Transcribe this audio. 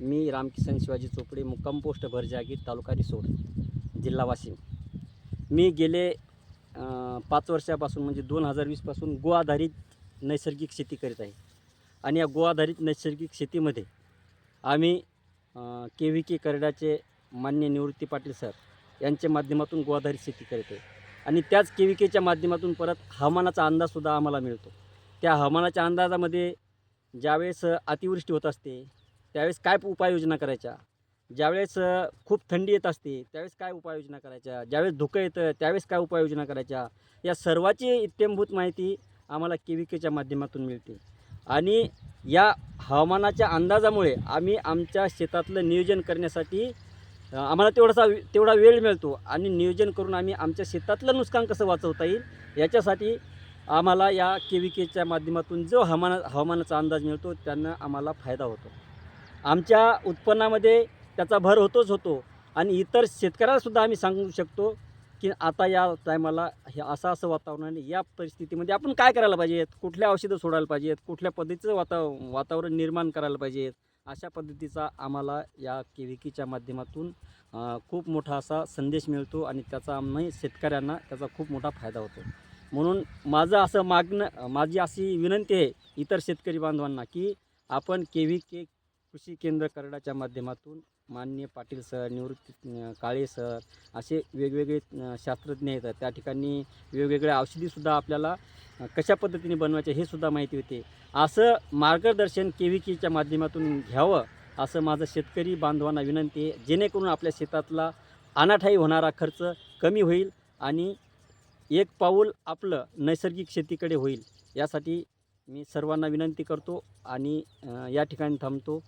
मी रामकिसन शिवाजी चोपडे, मुक्काम पोस्ट भरजागीर, तालुका रिसोड, जिल्हा वाशिम. मी गेले 5 वर्षापासून म्हणजे 2020 पासून गो आधारित नैसर्गिक शेती करीत आहे. आणि या गो आधारित नैसर्गिक शेतीमध्ये आम्ही KVK करड्याचे मान्य निवृत्ती पाटील सर यांच्या माध्यमातून गो आधारित शेती करीत आहे. आणि त्याच KVKच्या माध्यमातून परत हवामानाचा अंदाजसुद्धा आम्हाला मिळतो. त्या हवामानाच्या अंदाजामध्ये ज्यावेळेस अतिवृष्टी होत असते त्यावेळेस काय उपाययोजना करायच्या, ज्यावेळेस खूप थंडी येत असते त्यावेळेस काय उपाययोजना करायच्या, ज्यावेळेस धुकं येतं त्यावेळेस काय उपाययोजना करायच्या, या सर्वाची इत्थंभूत माहिती आम्हाला KVKच्या माध्यमातून मिळते. आणि या हवामानाच्या अंदाजामुळे आम्ही आमच्या शेतातलं नियोजन करण्यासाठी आम्हाला तेवढा वेळ मिळतो. आणि नियोजन करून आम्ही आमच्या शेतातलं नुकसान कसं वाचवता येईल याच्यासाठी आम्हाला या KVKच्या माध्यमातून जो हवामानाचा अंदाज मिळतो त्यांना आम्हाला फायदा होतो. आमच्या उत्पन्नामध्ये त्याचा भर होतो. आणि इतर शेतकऱ्यालासुद्धा आम्ही सांगू शकतो की आता या टायमाला हे असं वातावरण आहे, या परिस्थितीमध्ये आपण काय करायला पाहिजेत, कुठल्या औषधं सोडायला पाहिजेत, कुठल्या पद्धतीचं वातावरण निर्माण करायला पाहिजेत. अशा पद्धतीचा आम्हाला या KVKच्या माध्यमातून खूप मोठा असा संदेश मिळतो आणि त्याचा आम्ही शेतकऱ्यांना त्याचा खूप मोठा फायदा होतो. म्हणून माझी अशी विनंती आहे इतर शेतकरी बांधवांना की आपण KVK कृषी केंद्र करडाच्या माध्यमातून माननीय पाटील सर, निवृत्ती काळे सर असे वेगवेगळे शास्त्रज्ञ आहेत. त्या ठिकाणी वेगवेगळ्या औषधीसुद्धा आपल्याला कशा पद्धतीने बनवायचे हे सुद्धा माहिती होते. असं मार्गदर्शन KVKच्या माध्यमातून घ्यावं असं माझं शेतकरी बांधवांना विनंती आहे, जेणेकरून आपल्या शेतातला अनाठायी होणारा खर्च कमी होईल आणि एक पाऊल आपलं नैसर्गिक शेतीकडे होईल. यासाठी मी सर्वांना विनंती करतो आणि या ठिकाणी थांबतो.